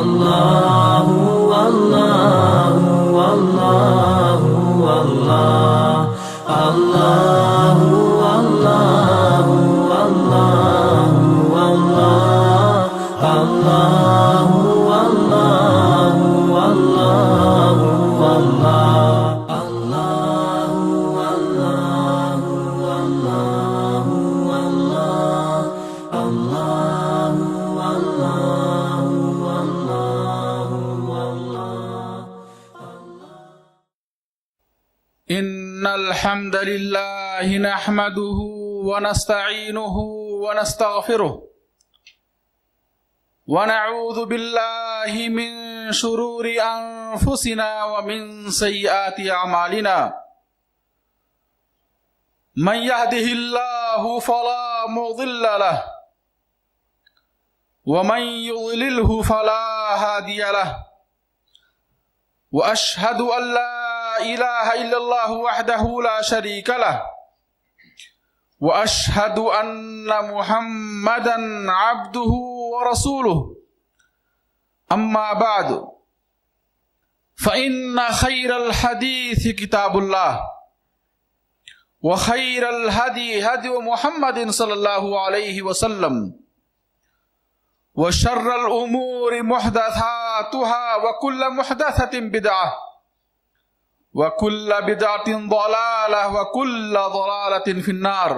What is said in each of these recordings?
اللہ اللہ اللہ اللہ اللہ اللہ إن الحمد لله نحمده ونستعينه ونستغفره ونعوذ بالله من شرور أنفسنا ومن سيئات أعمالنا من يهده الله فلا مضل له ومن يضلله فلا هادي له وأشهد أن لا إله إلا الله وحده لا شريك له وأشهد أن محمدا عبده ورسوله أما بعد فإن خير الحديث كتاب الله وخير الهدي هدي محمد صلى الله عليه وسلم وشر الأمور محدثاتها وكل محدثة بدعة وكل بدعة ضلالة وكل ضلالة في النار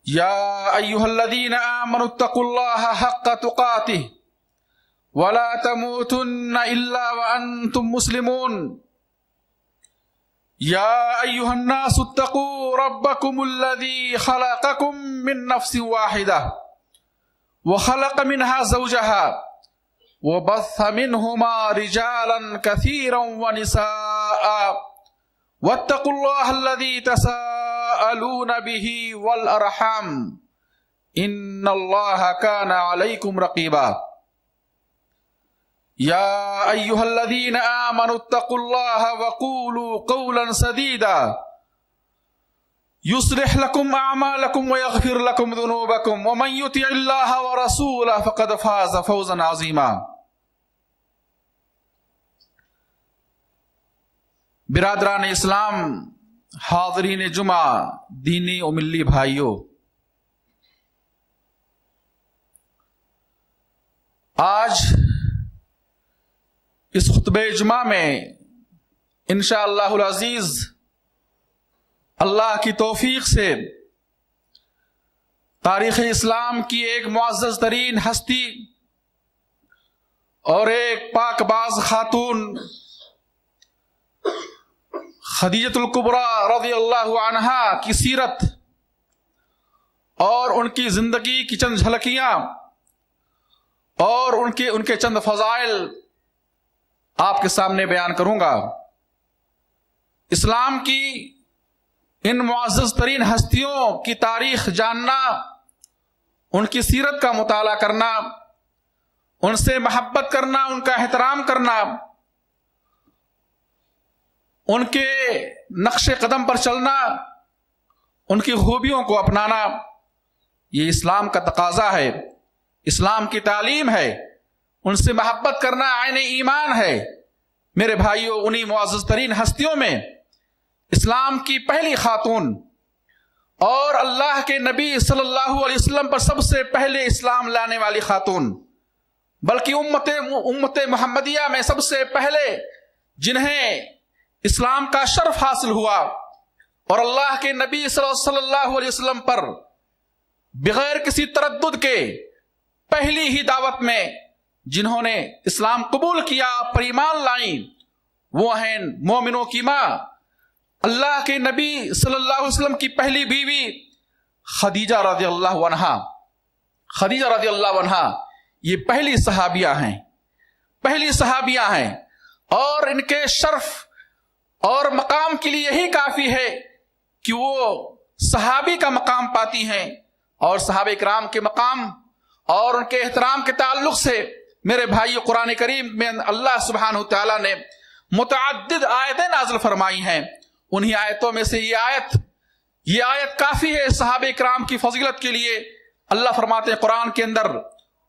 يا أيها الذين آمنوا اتقوا الله حق تقاته ولا تموتن إلا وأنتم مسلمون يا أيها الناس اتقوا ربكم الذي خلقكم من نفس واحدة وخلق منها زوجها وبث منهما رجالا كثيرا ونساء واتقوا الله الذي تساءلون به والأرحام إن الله كان عليكم رقيبا يا أيها الذين آمنوا اتقوا الله وقولوا قولا سديدا يصلح لكم أعمالكم ويغفر لكم ذنوبكم ومن يطع الله ورسوله فقد فاز فوزا عظيما برادران اسلام، حاضرین جمعہ، دینی و ملی بھائیوں، آج اس خطبہ جمعہ میں انشاءاللہ العزیز اللہ کی توفیق سے تاریخ اسلام کی ایک معزز ترین ہستی اور ایک پاک باز خاتون خدیجۃ الکبریٰ رضی اللہ عنہا کی سیرت اور ان کی زندگی کی چند جھلکیاں اور ان کے چند فضائل آپ کے سامنے بیان کروں گا۔ اسلام کی ان معزز ترین ہستیوں کی تاریخ جاننا، ان کی سیرت کا مطالعہ کرنا، ان سے محبت کرنا، ان کا احترام کرنا، ان کے نقش قدم پر چلنا، ان کی خوبیوں کو اپنانا، یہ اسلام کا تقاضا ہے، اسلام کی تعلیم ہے۔ ان سے محبت کرنا عین ایمان ہے۔ میرے بھائیوں، انہی معزز ترین ہستیوں میں اسلام کی پہلی خاتون اور اللہ کے نبی صلی اللہ علیہ وسلم پر سب سے پہلے اسلام لانے والی خاتون، بلکہ امت محمدیہ میں سب سے پہلے جنہیں اسلام کا شرف حاصل ہوا اور اللہ کے نبی صلی اللہ علیہ وسلم پر بغیر کسی تردد کے پہلی ہی دعوت میں جنہوں نے اسلام قبول کیا، پر ایمان لائیں، وہ ہیں مومنوں کی ماں، اللہ کے نبی صلی اللہ علیہ وسلم کی پہلی بیوی خدیجہ رضی اللہ عنہا۔ خدیجہ رضی اللہ عنہا یہ پہلی صحابیہ ہیں اور ان کے شرف اور مقام کے لیے یہی کافی ہے کہ وہ صحابی کا مقام پاتی ہیں، اور صحابہ کرام کے مقام اور ان کے احترام کے تعلق سے میرے بھائی قرآن کریم میں اللہ سبحانہ تعالیٰ نے متعدد آیتیں نازل فرمائی ہیں۔ انہی آیتوں میں سے یہ آیت کافی ہے صحابہ کرام کی فضیلت کے لیے۔ اللہ فرماتے ہیں قرآن کے اندر،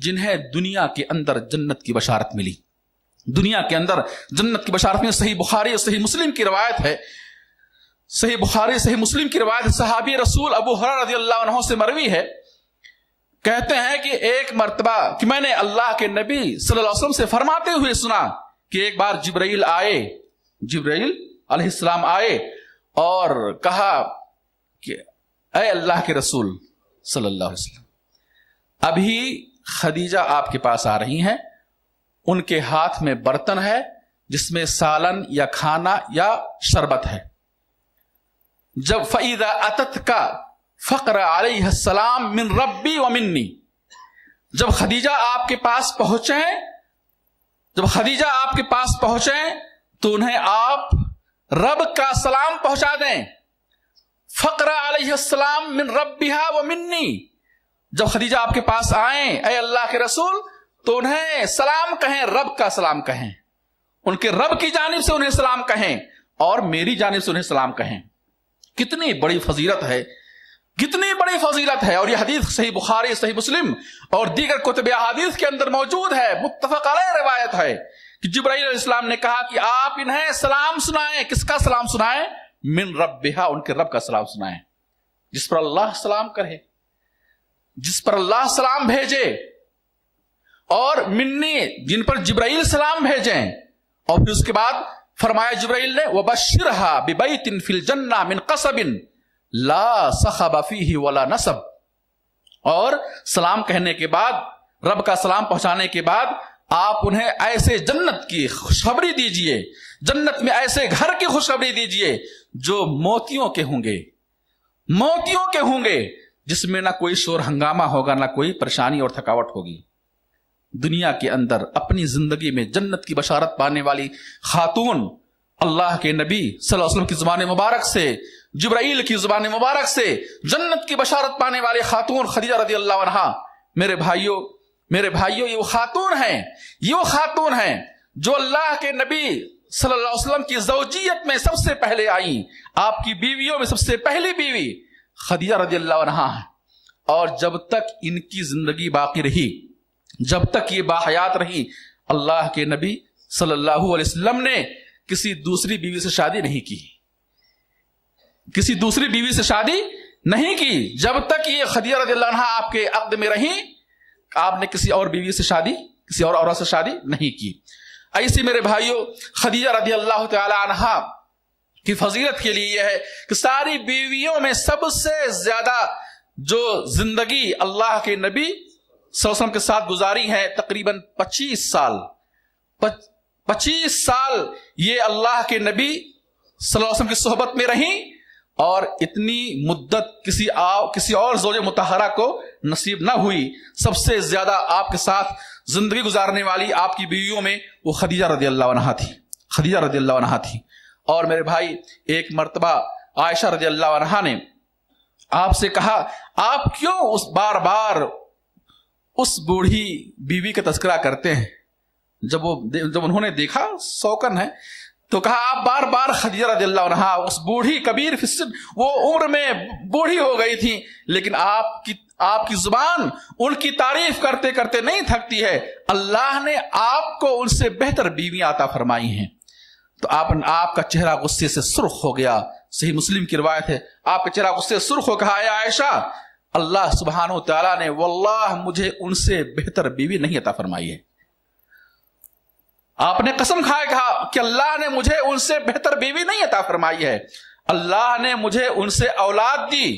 جنہیں دنیا کے اندر جنت کی بشارت ملی. دنیا کے اندر جنت کی بشارت میں صحیح بخاری اور صحیح مسلم کی روایت ہے. صحیح بخاری صحیح مسلم کی روایت صحابی رسول ابو ہریرہ رضی اللہ عنہ سے مروی ہے. کہتے ہیں کہ ایک مرتبہ کہ میں نے اللہ کے نبی صلی اللہ علیہ وسلم سے فرماتے ہوئے سنا کہ ایک بار جبرائیل علیہ السلام آئے اور کہا کہ اے اللہ کے رسول صلی اللہ علیہ وسلم، ابھی خدیجہ آپ کے پاس آ رہی ہیں، ان کے ہاتھ میں برتن ہے جس میں سالن یا کھانا یا شربت ہے. جب فَإِذَا أَتَتْكَ فَقْرَ عَلَيْهَا السَّلَامُ مِنْ رَبِّي وَمِنِّي، جب خدیجہ آپ کے پاس پہنچیں تو انہیں آپ رب کا سلام پہنچا دیں. فَقْرَ عَلَيْهَا السَّلَامُ مِنْ رَبِّهَا وَمِنِّي، جب خدیجہ آپ کے پاس آئیں اے اللہ کے رسول تو انہیں سلام کہیں، رب کا سلام کہیں، ان کے رب کی جانب سے انہیں سلام کہیں اور میری جانب سے انہیں سلام کہیں. کتنی بڑی فضیلت ہے، کتنی بڑی فضیلت ہے. اور یہ حدیث صحیح بخاری صحیح مسلم اور دیگر کتب احادیث کے اندر موجود ہے، متفق علیہ روایت ہے کہ جبرائیل علیہ السلام نے کہا کہ آپ انہیں سلام سنائیں. کس کا سلام سنائیں؟ من ربہا، ان کے رب کا سلام سنائیں، جس پر اللہ سلام کرے، جس پر اللہ سلام بھیجے، اور منی، جن پر جبرائیل سلام بھیجیں. اور پھر اس کے بعد فرمایا جبرائیل نے وَبَشِّرْهَا بِبَيْتٍ فِي الْجَنَّةِ مِنْ قَصَبٍ لَا صَخَبَ فِيهِ وَلَا نَصَبٍ، اور سلام کہنے کے بعد، رب کا سلام پہنچانے کے بعد آپ انہیں ایسے جنت کی خوشخبری دیجئے، جنت میں ایسے گھر کی خوشخبری دیجئے جو موتیوں کے ہوں گے، موتیوں کے ہوں گے، جس میں نہ کوئی شور ہنگامہ ہوگا، نہ کوئی پریشانی اور تھکاوٹ ہوگی. دنیا کے اندر اپنی زندگی میں جنت کی بشارت پانے والی خاتون، اللہ کے نبی صلی اللہ علیہ وسلم کی زبان مبارک سے، جبرائیل کی زبان مبارک سے جنت کی بشارت پانے والی خاتون خدیجہ رضی اللہ عنہا. میرے بھائیوں یہ وہ خاتون ہیں جو اللہ کے نبی صلی اللہ علیہ وسلم کی زوجیت میں سب سے پہلے آئیں. آپ کی بیویوں میں سب سے پہلی بیوی خدیجہ رضی اللہ عنہا ہے. اور جب تک ان کی زندگی باقی رہی، جب تک یہ باحیات رہی، اللہ کے نبی صلی اللہ علیہ وسلم نے کسی دوسری بیوی سے شادی نہیں کی، کسی دوسری بیوی سے شادی نہیں کی. جب تک یہ خدیجہ رضی اللہ عنہا آپ کے عقد میں رہیں، آپ نے کسی اور بیوی سے شادی، کسی اور عورت سے شادی نہیں کی. ایسی میرے بھائیوں خدیجہ رضی اللہ تعالی عنہا کی فضیلت کے لیے یہ ہے کہ ساری بیویوں میں سب سے زیادہ جو زندگی اللہ کے نبی صلی اللہ علیہ وسلم کے ساتھ گزاری ہے، تقریباً 25 سال یہ اللہ کے نبی صلی اللہ علیہ وسلم کی صحبت میں رہیں، اور اتنی مدت کسی اور زوج مطہرہ کو نصیب نہ ہوئی. سب سے زیادہ آپ کے ساتھ زندگی گزارنے والی آپ کی بیویوں میں وہ خدیجہ رضی اللہ عنہا تھی. اور میرے بھائی، ایک مرتبہ عائشہ رضی اللہ عنہا نے آپ سے کہا، آپ کیوں بار بار اس بوڑھی بیوی کا تذکرہ کرتے ہیں؟ جب انہوں نے دیکھا سوکن ہے تو کہا، آپ بار بار خدیجہ رضی اللہ عنہا، اس بوڑھی کبیر فی السن، وہ عمر میں بوڑھی ہو گئی تھی، لیکن آپ کی زبان ان کی تعریف کرتے کرتے نہیں تھکتی ہے. اللہ نے آپ کو ان سے بہتر بیویاں عطا فرمائی ہیں. تو آپ کا چہرہ غصے سے سرخ ہو گیا. صحیح مسلم کی روایت ہے، آپ کا چہرہ غصے سے سرخ ہو، کہا، اے عائشہ، اللہ سبحانہ وتعالیٰ نے واللہ مجھے ان سے بہتر بیوی نہیں عطا فرمائی ہے. آپ نے قسم کھائے کہا کہ اللہ نے مجھے ان سے بہتر بیوی نہیں عطا فرمائی ہے. اللہ نے مجھے ان سے اولاد دی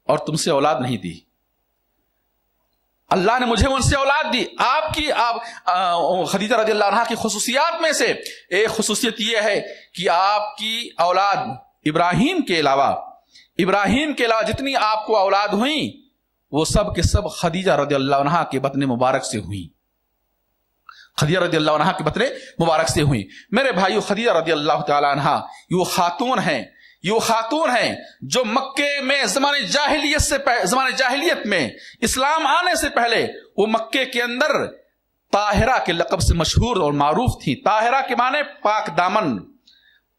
اور تم سے اولاد نہیں دی. اللہ نے مجھے ان سے اولاد دی. خدیجہ رضی اللہ عنہا کی خصوصیات میں سے ایک خصوصیت یہ ہے کہ آپ کی اولاد ابراہیم کے علاوہ جتنی آپ کو اولاد ہوئیں وہ سب کے سب خدیجہ رضی اللہ عنہا کے بطن مبارک سے ہوئیں. خدیجہ رضی اللہ عنہا کے بطن مبارک سے ہوئیں. میرے بھائیو، خدیجہ رضی اللہ تعالی عنہا یہ خاتون ہیں جو مکے میں زمانے جاہلیت میں اسلام آنے سے پہلے وہ مکے کے اندر طاہرہ کے لقب سے مشہور اور معروف تھی. طاہرہ کے معنی پاک دامن،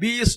20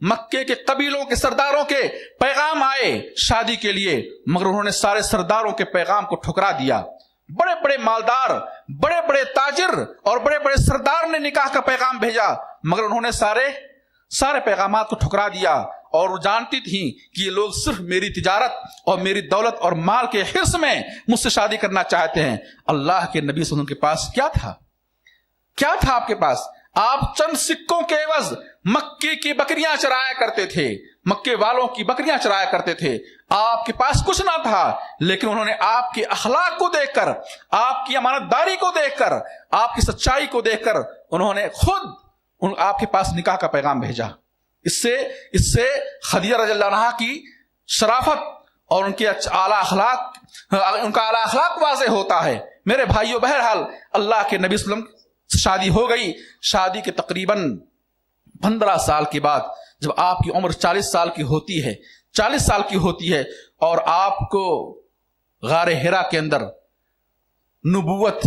مکے کے قبیلوں کے سرداروں کے پیغام آئے شادی کے لیے، مگر انہوں نے سارے سرداروں کے پیغام کو ٹھکرا دیا۔ بڑے بڑے مالدار، بڑے بڑے تاجر اور بڑے بڑے سردار نے نکاح کا پیغام بھیجا، مگر انہوں نے سارے پیغامات کو ٹھکرا دیا، اور وہ جانتی تھیں کہ یہ لوگ صرف میری تجارت اور میری دولت اور مال کے حرص میں مجھ سے شادی کرنا چاہتے ہیں۔ اللہ کے نبی صلی اللہ علیہ وسلم کے پاس کیا تھا آپ کے پاس؟ آپ چند سکوں کے عوض مکے کی بکریاں چرایا کرتے تھے، مکے والوں کی بکریاں چرایا کرتے تھے۔ آپ کے پاس کچھ نہ تھا، لیکن انہوں نے آپ کے اخلاق کو دیکھ کر، آپ کی امانت داری کو دیکھ کر، آپ کی سچائی کو دیکھ کر انہوں نے خود آپ کے پاس نکاح کا پیغام بھیجا۔ اس سے خدیجہ رضی اللہ عنہا کی شرافت اور ان کے اعلیٰ اخلاق واضح ہوتا ہے۔ میرے بھائیوں، بہرحال اللہ کے نبی صلی اللہ علیہ وسلم شادی ہو گئی۔ شادی کے تقریباً 15 سال کے بعد جب آپ کی عمر 40 سال کی ہوتی ہے اور آپ کو غار حرا کے اندر نبوت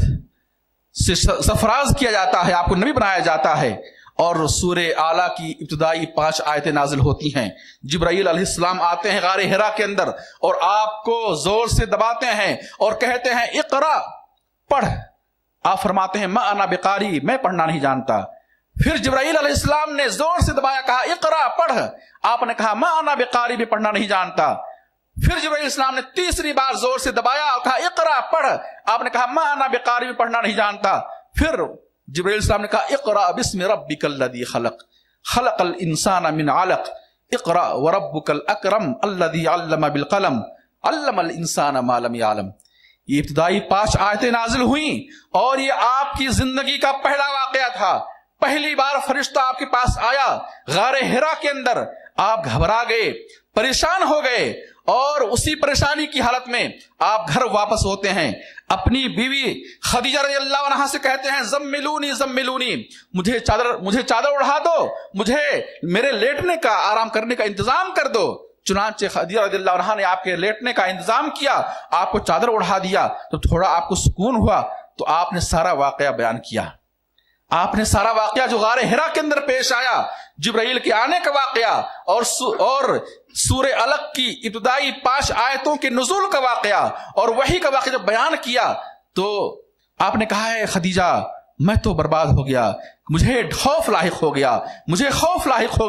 سے سرفراز کیا جاتا ہے، آپ کو نبی بنایا جاتا ہے، اور سورہ اعلیٰ کی ابتدائی 5 آیتیں نازل ہوتی ہیں۔ جبرائیل علیہ السلام آتے ہیں غار حرا کے اندر اور آپ کو زور سے دباتے ہیں اور کہتے ہیں اقرا، پڑھ۔ آپ فرماتے ہیں ما انا بقاری، میں پڑھنا نہیں جانتا۔ پھر جبرائیل علیہ السلام نے زور سے دبایا، کہا اقرا، پڑھ۔ آپ نے کہا ما انا بقاری، بھی پڑھنا نہیں جانتا۔ پھر جبرائیل علیہ السلام نے تیسری بار زور سے دبایا اور کہا اقرا، پڑھ۔ آپ نے کہا ما انا بقاری، بھی پڑھنا نہیں جانتا۔ پھر جبرائیل علیہ السلام نے کہا اقرا بسم ربک الذی خلق، خلق الانسان من علق، اقرا وربک الاکرم الذی علم بالقلم، علم الانسان ما لم یعلم۔ یہ ابتدائی 5 آیتیں نازل ہوئیں اور یہ آپ کی زندگی کا پہلا واقعہ تھا۔ پہلی بار فرشتہ آپ کے پاس آیا غار حرا کے اندر، آپ گھبرا گئے، پریشان ہو گئے، اور اسی پریشانی کی حالت میں آپ گھر واپس ہوتے ہیں۔ اپنی بیوی خدیجہ رضی اللہ عنہا سے کہتے ہیں زملونی زملونی، مجھے چادر اڑا دو، مجھے میرے لیٹنے کا، آرام کرنے کا انتظام کر دو۔ چنانچہ خدیجہ رضی اللہ عنہا نے آپ کے لیٹنے کا انتظام کیا، آپ کو چادر اڑا دیا تو تھوڑا آپ کو سکون ہوا، تو آپ نے سارا واقعہ بیان کیا۔ آپ نے سارا واقعہ جو غار حرا کے اندر پیش آیا، جبرائیل کے آنے کا واقعہ اور سورہ علق کی ابتدائی 5 آیتوں کے نزول کا واقعہ اور وحی کا واقعہ جب بیان کیا، تو آپ نے کہا ہے خدیجہ میں تو برباد ہو گیا، مجھے خوف لاحق ہو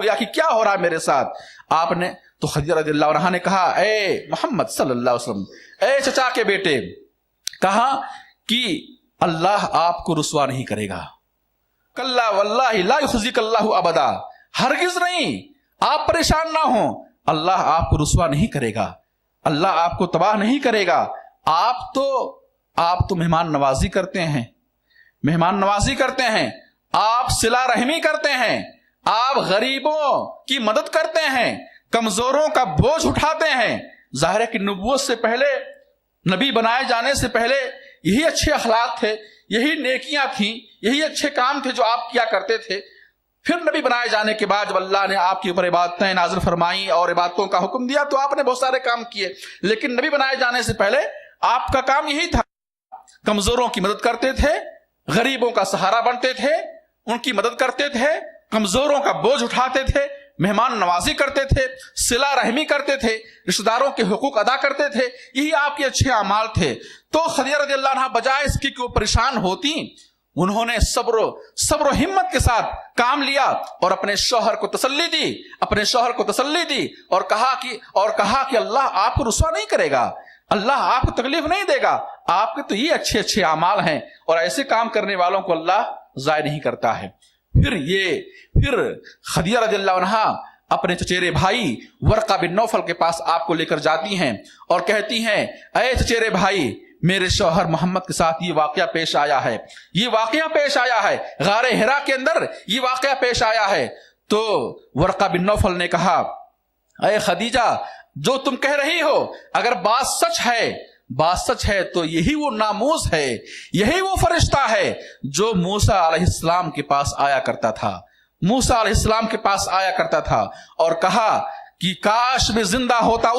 گیا کہ کیا ہو رہا ہے میرے ساتھ۔ آپ نے تو خدیجہ رضی اللہ عنہا نے کہا اے محمد صلی اللہ علیہ وسلم، اے چچا کے بیٹے، کہا کہ اللہ آپ کو رسوا نہیں کرے گا، کلا واللہ لا یخزیک اللہ ابدا، ہرگز نہیں، آپ پریشان نہ ہوں، اللہ آپ کو رسوا نہیں کرے گا، اللہ آپ کو تباہ نہیں کرے گا۔ آپ تو مہمان نوازی کرتے ہیں، آپ صلہ رحمی کرتے ہیں، آپ غریبوں کی مدد کرتے ہیں، کمزوروں کا بوجھ اٹھاتے ہیں۔ ظاہر ہے کہ نبوت سے پہلے، نبی بنائے جانے سے پہلے یہی اچھے اخلاق تھے، یہی نیکیاں تھیں، یہی اچھے کام تھے جو آپ کیا کرتے تھے۔ پھر نبی بنائے جانے کے بعد جب اللہ نے آپ کے اوپر عبادتیں نازل فرمائیں اور عبادتوں کا حکم دیا تو آپ نے بہت سارے کام کیے، لیکن نبی بنائے جانے سے پہلے آپ کا کام یہی تھا، کمزوروں کی مدد کرتے تھے، غریبوں کا سہارا بنتے تھے، ان کی مدد کرتے تھے، کمزوروں کا بوجھ اٹھاتے تھے، مہمان نوازی کرتے تھے، صلہ رحمی کرتے تھے، رشتہ داروں کے حقوق ادا کرتے تھے، یہی آپ کے اچھے اعمال تھے۔ تو خدیجہ رضی اللہ عنہا بجائے اس کی کہ وہ پریشان ہوتی، انہوں نے صبر و ہمت کے ساتھ کام لیا اور اپنے شوہر کو تسلی دی اور کہا کہ اللہ آپ کو رسوا نہیں کرے گا، اللہ آپ کو تکلیف نہیں دے گا، آپ کے تو یہ اچھے اعمال ہیں اور ایسے کام کرنے والوں کو اللہ ضائع نہیں کرتا ہے۔ پھر خدیجہ رضی اللہ عنہا اپنے چچیرے بھائی ورقہ بن نوفل کے پاس آپ کو لے کر جاتی ہیں اور کہتی ہیں اے چچیرے بھائی، میرے شوہر محمد کے ساتھ یہ واقعہ پیش آیا ہے، غار حرا کے اندر یہ واقعہ پیش آیا ہے۔ تو ورقہ بن نوفل نے کہا اے خدیجہ، جو تم کہہ رہی ہو اگر بات سچ ہے تو یہی وہ ناموس ہے، یہی وہ فرشتہ ہے جو موسیٰ علیہ السلام کے پاس آیا کرتا تھا اور کہا کہ کاش میں زندہ ہوتا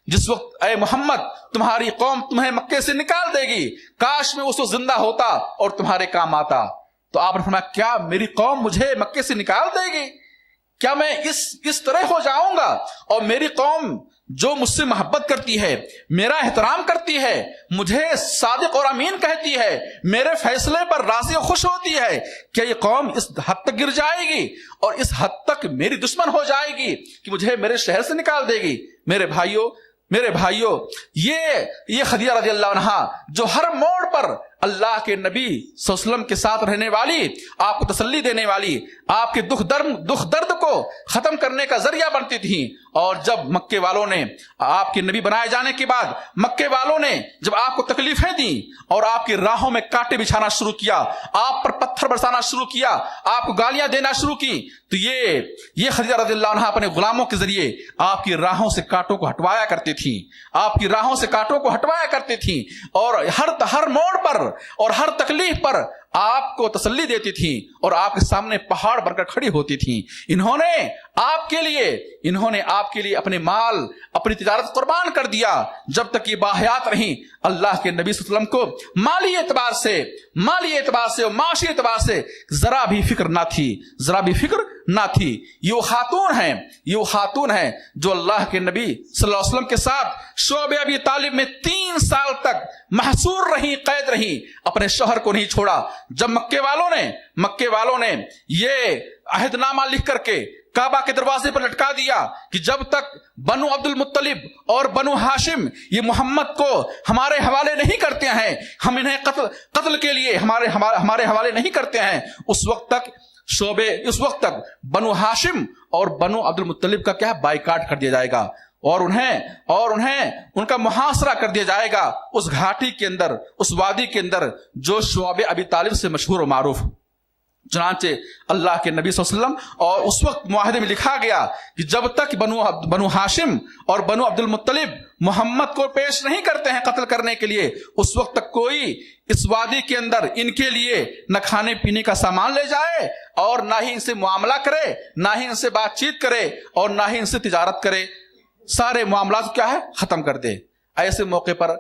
جس وقت اے محمد تمہاری قوم تمہیں مکے سے نکال دے گی، کاش میں اس وقت زندہ ہوتا اور تمہارے کام آتا۔ تو آپ نے فرمایا کیا میری قوم مجھے مکے سے نکال دے گی؟ کیا میں اس طرح ہو جاؤں گا اور میری قوم جو مجھ سے محبت کرتی ہے، میرا احترام کرتی ہے، مجھے صادق اور امین کہتی ہے، میرے فیصلے پر راضی و خوش ہوتی ہے، کیا یہ قوم اس حد تک گر جائے گی اور اس حد تک میری دشمن ہو جائے گی کہ مجھے میرے شہر سے نکال دے گی؟ میرے بھائیوں یہ خدیجہ رضی اللہ عنہا جو ہر موڑ پر اللہ کے نبی صلی اللہ علیہ وسلم کے ساتھ رہنے والی، آپ کو تسلی دینے والی، آپ کے دکھ درد کو ختم کرنے کا ذریعہ بنتی تھیں. اور جب مکے والوں نے آپ کے نبی بنائے جانے کے بعد مکے والوں نے جب آپ کو تکلیفیں دیں اور آپ کی راہوں میں کانٹے بچھانا شروع کیا، آپ پر پتھر برسانا شروع کیا، آپ کو گالیاں دینا شروع کی، تو یہ خدیجہ رضی اللہ عنہا اپنے غلاموں کے ذریعے آپ کی راہوں سے کانٹوں کو ہٹوایا کرتی تھی، آپ کی راہوں سے کانٹوں کو ہٹوایا کرتی تھی، اور ہر موڑ پر اور ہر تکلیف پر آپ کو تسلی دیتی تھی اور آپ کے سامنے پہاڑ بن کر کھڑی ہوتی تھی. انہوں نے آپ کے لیے اپنے مال، اپنی تجارت قربان کر دیا. جب تک یہ باحیات رہیں اللہ کے نبی صلی اللہ علیہ وسلم کو مالی اعتبار سے اور معاشی اعتبار سے ذرا بھی فکر نہ تھی. یہ وہ خاتون ہیں جو اللہ کے نبی صلی اللہ علیہ وسلم کے ساتھ شعب ابی طالب میں 3 سال تک محصور رہی، قید رہی، اپنے شوہر کو نہیں چھوڑا. جب مکے والوں نے یہ عہد نامہ لکھ کر کے کعبہ کے دروازے پر لٹکا دیا کہ جب تک بنو عبد المطلب اور بنو ہاشم یہ محمد کو ہمارے حوالے نہیں کرتے ہیں، ہم انہیں قتل کے لیے ہمارے حوالے نہیں کرتے ہیں، اس وقت تک بنو ہاشم اور بنو عبد المطلب کا کیا بائیکاٹ کر دیا جائے گا اور انہیں ان کا محاصرہ کر دیا جائے گا اس گھاٹی کے اندر، اس وادی کے اندر جو شعب ابی طالب سے مشہور و معروف. چنانچہ اللہ کے نبی صلی اللہ علیہ وسلم اور اس وقت معاہدے میں لکھا گیا کہ جب تک بنو ہاشم اور بنو عبد المطلب محمد کو پیش نہیں کرتے ہیں قتل کرنے کے لیے، اس وقت تک کوئی اس وادی کے اندر ان کے لیے نہ کھانے پینے کا سامان لے جائے اور نہ ہی ان سے معاملہ کرے، نہ ہی ان سے بات چیت کرے اور نہ ہی ان سے تجارت کرے. سارے معاملات کیا ہے ختم کر دے. ایسے موقع پر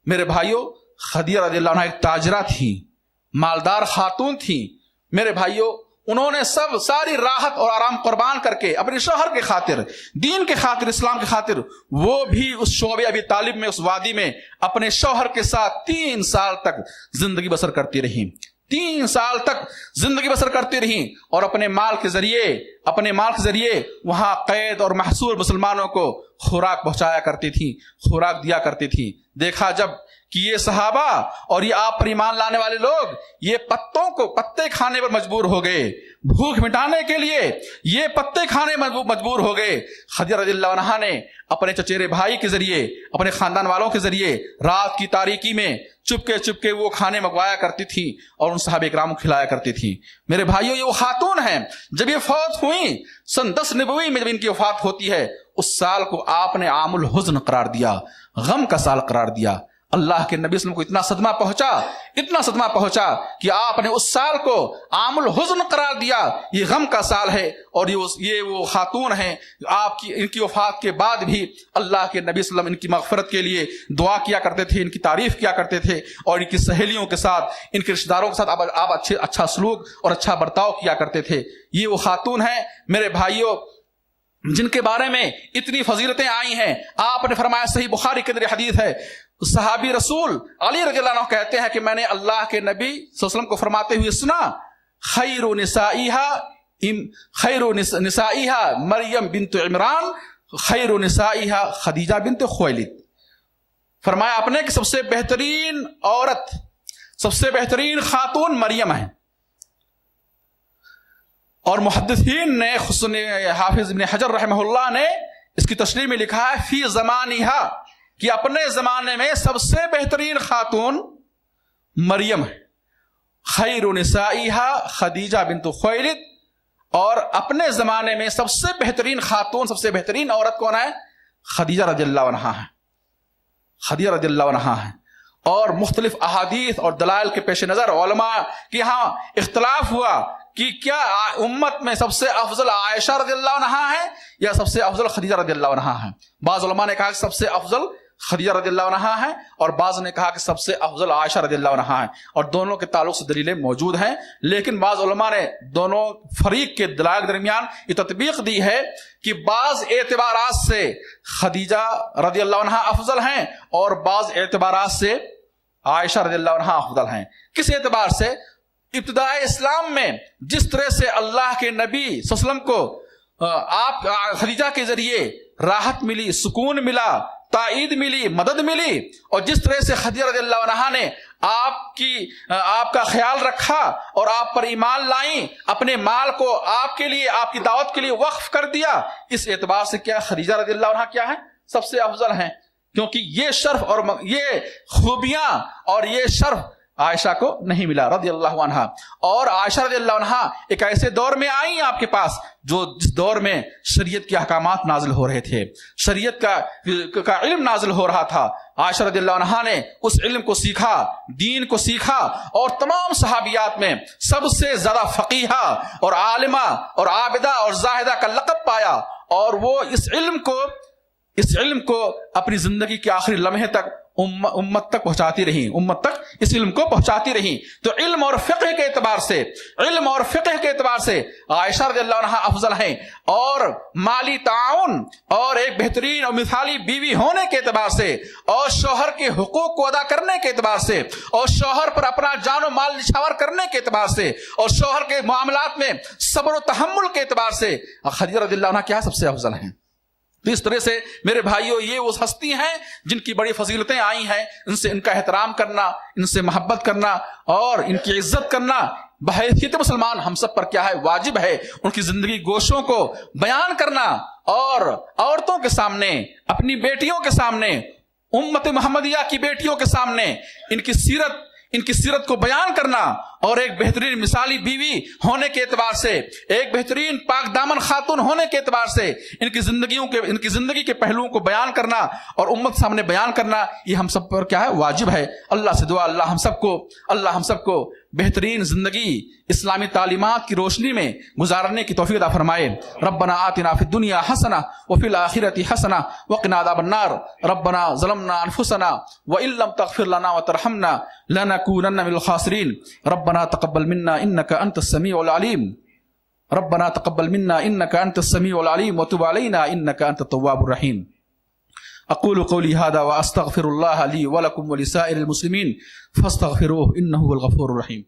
میرے بھائیوں خدیجہ رضی اللہ عنہا ایک تاجرہ تھی، مالدار خاتون تھی. میرے بھائیوں انہوں نے ساری راحت اور آرام قربان کر کے اپنے شوہر کے خاطر، دین کے خاطر، اسلام کے خاطر وہ بھی اس شعب ابی طالب میں، اس وادی میں اپنے شوہر کے ساتھ 3 سال تک زندگی بسر کرتی رہی. 3 سال تک زندگی بسر کرتی رہی اور اپنے مال کے ذریعے وہاں قید اور محصور مسلمانوں کو خوراک پہنچایا کرتی تھی، خوراک دیا کرتی تھی. دیکھا جب کہ یہ صحابہ اور یہ آپ پر ایمان لانے والے لوگ یہ پتے کھانے پر مجبور ہو گئے، بھوک مٹانے کے لیے یہ پتے کھانے مجبور ہو گئے، خدیجہ رضی اللہ عنہا نے اپنے چچیرے بھائی کے ذریعے، اپنے خاندان والوں کے ذریعے رات کی تاریکی میں چپ کے وہ کھانے منگوایا کرتی تھی اور ان صحابہ کرام کو کھلایا کرتی تھی. میرے بھائیوں یہ وہ خاتون ہیں جب یہ فوت ہوئی سن 10 نبوی میں، جب ان کی وفات ہوتی ہے اس سال کو آپ نے عام الحزن قرار دیا، غم کا سال قرار دیا. اللہ کے نبی صلی اللہ علیہ وسلم کو اتنا صدمہ پہنچا کہ آپ نے اس سال کو عام الحزن قرار دیا، یہ غم کا سال ہے. اور یہ وہ خاتون ہیں ان کی وفات کے بعد بھی اللہ کے نبی صلی اللہ علیہ وسلم ان کی مغفرت کے لیے دعا کیا کرتے تھے، ان کی تعریف کیا کرتے تھے اور ان کی سہیلیوں کے ساتھ، ان کے رشتہ داروں کے ساتھ آپ اچھا سلوک اور اچھا برتاؤ کیا کرتے تھے. یہ وہ خاتون ہیں میرے بھائیوں جن کے بارے میں اتنی فضیلتیں آئی ہیں. آپ نے فرمایا، صحیح بخاری کے اندر حدیث ہے، صحابی رسول علی رضی اللہ عنہ کہتے ہیں کہ میں نے اللہ کے نبی صلی اللہ علیہ وسلم کو فرماتے ہوئے سنا، خیر نسائها مریم بنت عمران خیر نسائها خدیجہ بنت خویلد. فرمایا آپ نے کہ سب سے بہترین عورت، سب سے بہترین خاتون مریم ہے. اور محدثین نے حافظ ابن حجر رحمہ اللہ نے اس کی تشریح میں لکھا ہے فی زمانہا کہ اپنے زمانے میں سب سے بہترین خاتون مریم ہے، خیر نسائها خدیجہ بنت خویلد. اور اپنے زمانے میں سب سے بہترین خاتون، سب سے بہترین عورت کون ہے؟ خدیجہ رضی اللہ عنہا ہے، خدیجہ رضی اللہ عنہا ہے. اور مختلف احادیث اور دلائل کے پیش نظر علماء کی ہاں اختلاف ہوا کہ کیا امت میں سب سے افضل عائشہ رضی اللہ عنہا ہے یا سب سے افضل خدیجہ رضی اللہ عنہا ہے. بعض علماء نے کہا کہ سب سے افضل خدیجہ رضی اللہ عنہا ہیں، اور بعض نے کہا کہ سب سے افضل عائشہ رضی اللہ عنہا ہیں، اور دونوں کے تعلق سے دلیلیں موجود ہیں، لیکن بعض علماء نے دونوں فریق کے دلائل کے درمیان یہ تطبیق دی ہے کہ بعض اعتبارات سے خدیجہ رضی اللہ عنہا افضل ہیں اور بعض اعتبارات سے عائشہ رضی اللہ عنہا افضل ہیں۔ کس اعتبار سے؟ ابتدائی اسلام میں جس طرح سے اللہ کے نبی صلی اللہ علیہ وسلم کو آپ خدیجہ کے ذریعے راحت ملی، سکون ملا، تائید ملی، مدد ملی، اور جس طرح سے خدیجہ رضی اللہ عنہا نے آپ کا خیال رکھا اور آپ پر ایمان لائیں، اپنے مال کو آپ کے لیے، آپ کی دعوت کے لیے وقف کر دیا، اس اعتبار سے کیا خدیجہ رضی اللہ عنہا کیا ہے؟ سب سے افضل ہیں، کیونکہ یہ شرف اور یہ خوبیاں اور یہ شرف عائشہ کو نہیں ملا رضی اللہ عنہا۔ اور عائشہ رضی اللہ عنہا ایک ایسے دور میں آئیں آپ کے پاس جس دور میں شریعت کے احکامات نازل ہو رہے تھے، شریعت کا علم نازل ہو رہا تھا۔ عائشہ رضی اللہ عنہا نے اس علم کو سیکھا، دین کو سیکھا، اور تمام صحابیات میں سب سے زیادہ فقیہہ اور عالمہ اور عابدہ اور زاہدہ کا لقب پایا، اور وہ اس علم کو اپنی زندگی کے آخری لمحے تک امت تک پہنچاتی رہی، امت تک اس علم کو پہنچاتی رہی۔ تو علم اور فقہ کے اعتبار سے عائشہ رضی اللہ عنہا افضل ہیں، اور مالی تعاون اور ایک بہترین اور مثالی بیوی ہونے کے اعتبار سے، اور شوہر کے حقوق کو ادا کرنے کے اعتبار سے، اور شوہر پر اپنا جان و مال نچھاور کرنے کے اعتبار سے، اور شوہر کے معاملات میں صبر و تحمل کے اعتبار سے خدیجہ رضی اللہ عنہا کیا سب سے افضل ہیں۔ تو اس طرح سے میرے بھائیوں، یہ وہ ہستی ہیں جن کی بڑی فضیلتیں آئی ہیں، ان کا احترام کرنا، ان سے محبت کرنا اور ان کی عزت کرنا بحیثیت مسلمان ہم سب پر کیا ہے؟ واجب ہے۔ ان کی زندگی گوشوں کو بیان کرنا، اور عورتوں کے سامنے، اپنی بیٹیوں کے سامنے، امت محمدیہ کی بیٹیوں کے سامنے ان کی سیرت کو بیان کرنا، اور ایک بہترین مثالی بیوی ہونے کے اعتبار سے، ایک بہترین پاک دامن خاتون ہونے کے اعتبار سے ان کی زندگی کے پہلوؤں کو بیان کرنا اور امت سامنے بیان کرنا، یہ ہم سب پر کیا ہے؟ واجب ہے۔ اللہ سے دعا اللہ ہم سب کو بہترین زندگی اسلامی تعلیمات کی روشنی میں گزارنے کی توفیق عطا فرمائے۔ ربنا آتنا فی الدنیا حسنہ وفی الآخرۃ حسنہ وقنا عذاب النار۔ ربنا ظلمنا انفسنا وان لم تغفر لنا وترحمنا لنکونن من الخاسرین۔ ربنا تقبل منا انك انت السميع العليم، ربنا تقبل منا انك انت السميع العليم وتب علينا انك انت التواب الرحيم۔ اقول قولي هذا واستغفر الله لي ولكم ولسائر المسلمين فاستغفروه انه هو الغفور الرحيم۔